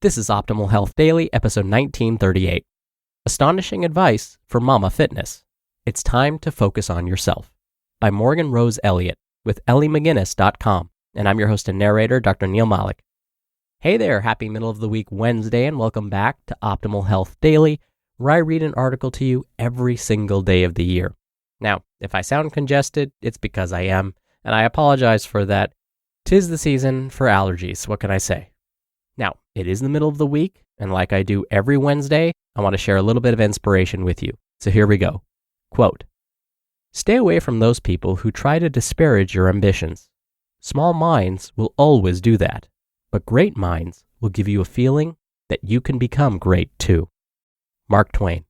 This is Optimal Health Daily, episode 1938. Astonishing Advice for Mama Fitness. It's Time to Focus on Yourself. By Rose Elliott with EllyMcGuinness.com. And I'm your host and narrator, Dr. Neil Malik. Hey there, happy middle of the week Wednesday, and welcome back to Optimal Health Daily, where I read an article to you every single day of the year. Now, if I sound congested, it's because I am, and I apologize for that. 'Tis the season for allergies, what can I say? Now, it is the middle of the week, and like I do every Wednesday, I want to share a little bit of inspiration with you. So here we go. Quote, "Stay away from those people who try to disparage your ambitions. Small minds will always do that, but great minds will give you a feeling that you can become great too." Mark Twain.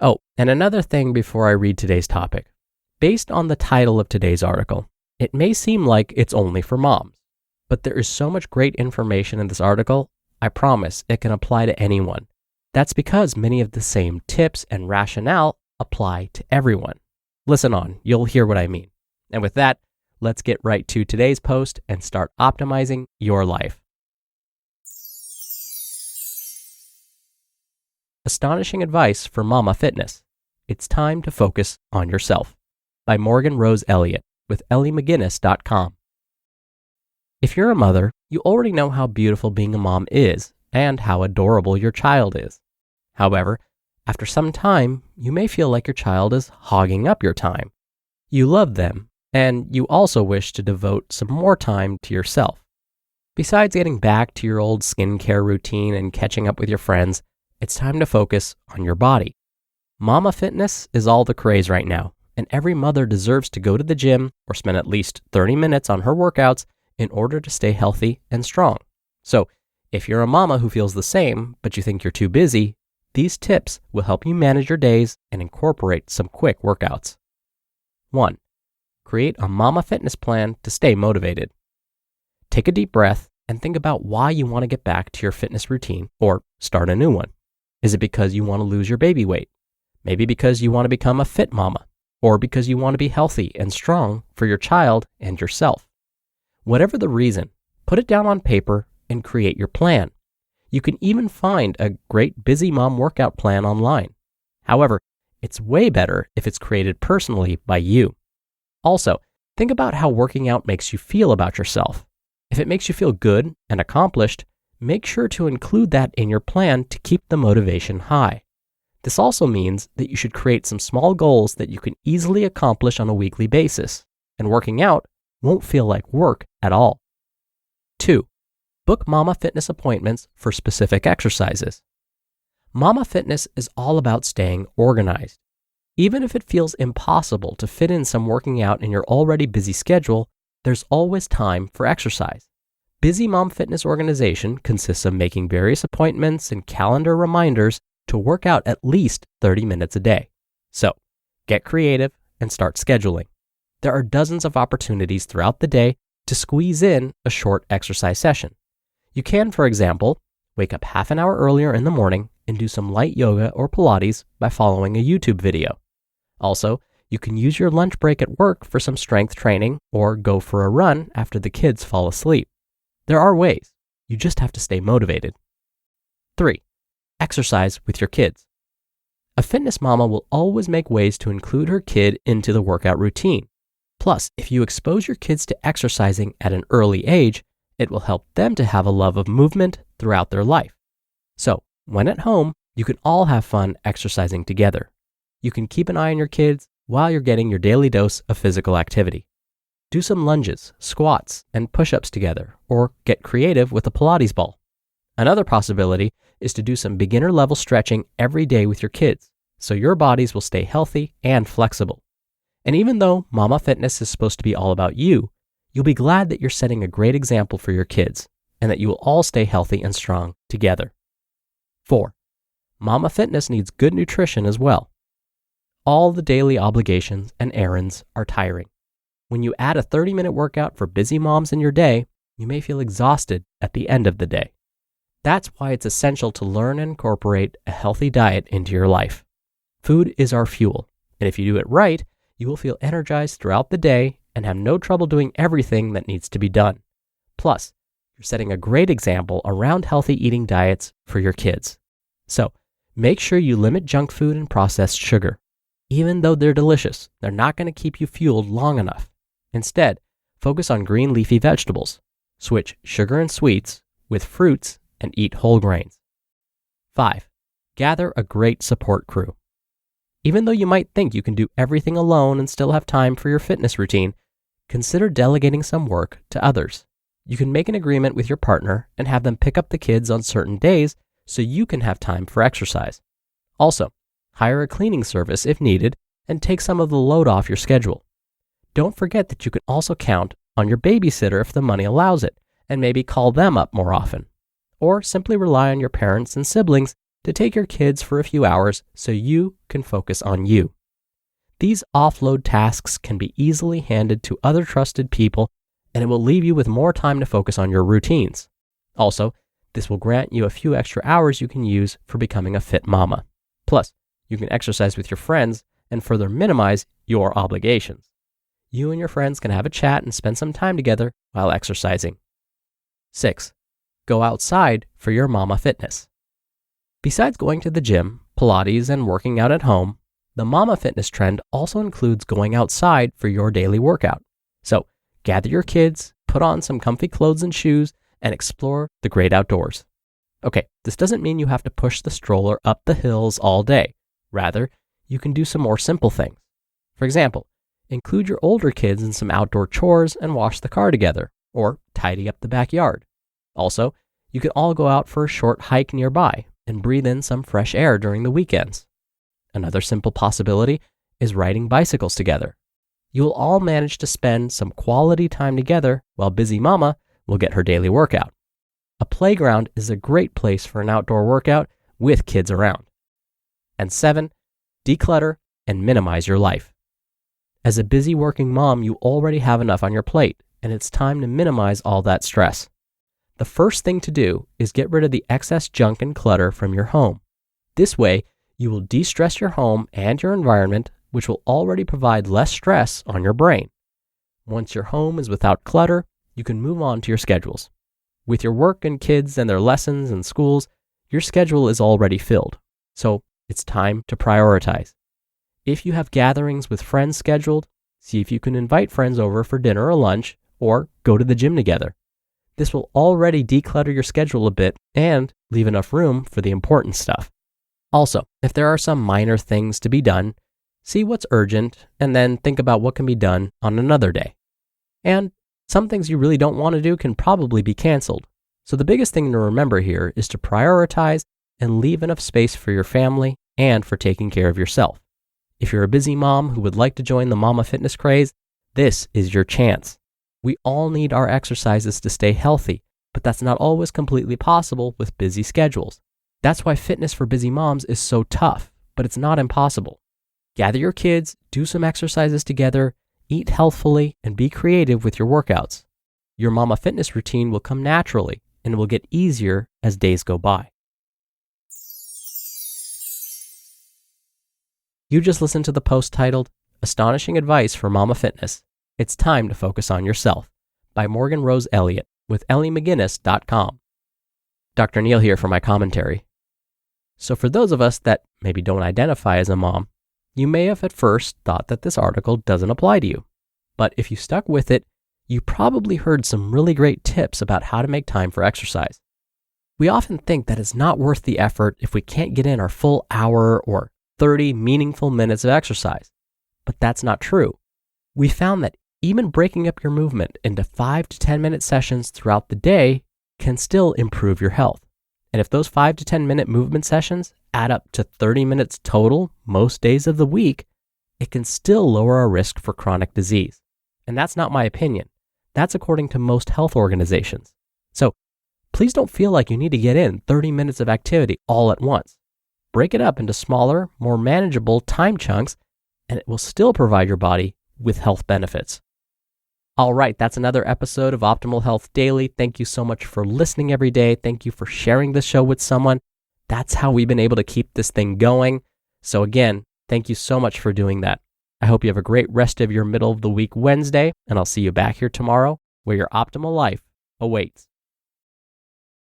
Oh, and another thing before I read today's topic. Based on the title of today's article, it may seem like it's only for moms. But there is so much great information in this article, I promise it can apply to anyone. That's because many of the same tips and rationale apply to everyone. Listen on, you'll hear what I mean. And with that, let's get right to today's post and start optimizing your life. Astonishing Advice for Mama Fitness. It's Time to Focus on Yourself. By Rose Elliott with EllyMcGuinness.com. If you're a mother, you already know how beautiful being a mom is and how adorable your child is. However, after some time, you may feel like your child is hogging up your time. You love them, and you also wish to devote some more time to yourself. Besides getting back to your old skincare routine and catching up with your friends, it's time to focus on your body. Mama fitness is all the craze right now, and every mother deserves to go to the gym or spend at least 30 minutes on her workouts in order to stay healthy and strong. So, if you're a mama who feels the same, but you think you're too busy, these tips will help you manage your days and incorporate some quick workouts. 1. Create a mama fitness plan to stay motivated. Take a deep breath and think about why you want to get back to your fitness routine or start a new one. Is it because you want to lose your baby weight? Maybe because you want to become a fit mama, or because you want to be healthy and strong for your child and yourself. Whatever the reason, put it down on paper and create your plan. You can even find a great busy mom workout plan online. However, it's way better if it's created personally by you. Also, think about how working out makes you feel about yourself. If it makes you feel good and accomplished, make sure to include that in your plan to keep the motivation high. This also means that you should create some small goals that you can easily accomplish on a weekly basis, and working out won't feel like work at all. 2. Book Mama Fitness appointments for specific exercises. Mama Fitness is all about staying organized. Even if it feels impossible to fit in some working out in your already busy schedule, there's always time for exercise. Busy Mom Fitness organization consists of making various appointments and calendar reminders to work out at least 30 minutes a day. So, get creative and start scheduling. There are dozens of opportunities throughout the day to squeeze in a short exercise session. You can, for example, wake up half an hour earlier in the morning and do some light yoga or Pilates by following a YouTube video. Also, you can use your lunch break at work for some strength training or go for a run after the kids fall asleep. There are ways. You just have to stay motivated. 3. Exercise with your kids. A fitness mama will always make ways to include her kid into the workout routine. Plus, if you expose your kids to exercising at an early age, it will help them to have a love of movement throughout their life. So, when at home, you can all have fun exercising together. You can keep an eye on your kids while you're getting your daily dose of physical activity. Do some lunges, squats, and push-ups together, or get creative with a Pilates ball. Another possibility is to do some beginner-level stretching every day with your kids, so your bodies will stay healthy and flexible. And even though Mama Fitness is supposed to be all about you, you'll be glad that you're setting a great example for your kids and that you will all stay healthy and strong together. 4. Mama Fitness needs good nutrition as well. All the daily obligations and errands are tiring. When you add a 30-minute workout for busy moms in your day, you may feel exhausted at the end of the day. That's why it's essential to learn and incorporate a healthy diet into your life. Food is our fuel, and if you do it right, you will feel energized throughout the day and have no trouble doing everything that needs to be done. Plus, you're setting a great example around healthy eating diets for your kids. So, make sure you limit junk food and processed sugar. Even though they're delicious, they're not going to keep you fueled long enough. Instead, focus on green leafy vegetables. Switch sugar and sweets with fruits and eat whole grains. 5. Gather a great support crew. Even though you might think you can do everything alone and still have time for your fitness routine, consider delegating some work to others. You can make an agreement with your partner and have them pick up the kids on certain days so you can have time for exercise. Also, hire a cleaning service if needed and take some of the load off your schedule. Don't forget that you can also count on your babysitter if the money allows it, and maybe call them up more often. Or simply rely on your parents and siblings to take your kids for a few hours so you can focus on you. These offload tasks can be easily handed to other trusted people, and it will leave you with more time to focus on your routines. Also, this will grant you a few extra hours you can use for becoming a fit mama. Plus, you can exercise with your friends and further minimize your obligations. You and your friends can have a chat and spend some time together while exercising. 6. Go outside for your mama fitness. Besides going to the gym, Pilates, and working out at home, the mama fitness trend also includes going outside for your daily workout. So, gather your kids, put on some comfy clothes and shoes, and explore the great outdoors. Okay, this doesn't mean you have to push the stroller up the hills all day. Rather, you can do some more simple things. For example, include your older kids in some outdoor chores and wash the car together, or tidy up the backyard. Also, you can all go out for a short hike nearby and breathe in some fresh air during the weekends. Another simple possibility is riding bicycles together. You will all manage to spend some quality time together while busy mama will get her daily workout. A playground is a great place for an outdoor workout with kids around. And 7, declutter and minimize your life. As a busy working mom, you already have enough on your plate, and it's time to minimize all that stress. The first thing to do is get rid of the excess junk and clutter from your home. This way, you will de-stress your home and your environment, which will already provide less stress on your brain. Once your home is without clutter, you can move on to your schedules. With your work and kids and their lessons and schools, your schedule is already filled. So it's time to prioritize. If you have gatherings with friends scheduled, see if you can invite friends over for dinner or lunch, or go to the gym together. This will already declutter your schedule a bit and leave enough room for the important stuff. Also, if there are some minor things to be done, see what's urgent and then think about what can be done on another day. And some things you really don't want to do can probably be canceled. So the biggest thing to remember here is to prioritize and leave enough space for your family and for taking care of yourself. If you're a busy mom who would like to join the mama fitness craze, this is your chance. We all need our exercises to stay healthy, but that's not always completely possible with busy schedules. That's why fitness for busy moms is so tough, but it's not impossible. Gather your kids, do some exercises together, eat healthfully, and be creative with your workouts. Your mama fitness routine will come naturally and will get easier as days go by. You just listened to the post titled, Astonishing Advice for Mama Fitness. It's Time to Focus on Yourself by Morgan Rose Elliott with EllyMcGuinness.com. Dr. Neil here for my commentary. So for those of us that maybe don't identify as a mom, you may have at first thought that this article doesn't apply to you. But if you stuck with it, you probably heard some really great tips about how to make time for exercise. We often think that it's not worth the effort if we can't get in our full hour or 30 meaningful minutes of exercise. But that's not true. We found that even breaking up your movement into 5 to 10 minute sessions throughout the day can still improve your health. And if those 5 to 10 minute movement sessions add up to 30 minutes total most days of the week, it can still lower our risk for chronic disease. And that's not my opinion. That's according to most health organizations. So please don't feel like you need to get in 30 minutes of activity all at once. Break it up into smaller, more manageable time chunks, and it will still provide your body with health benefits. All right, that's another episode of Optimal Health Daily. Thank you so much for listening every day. Thank you for sharing the show with someone. That's how we've been able to keep this thing going. So again, thank you so much for doing that. I hope you have a great rest of your middle of the week Wednesday, and I'll see you back here tomorrow where your optimal life awaits.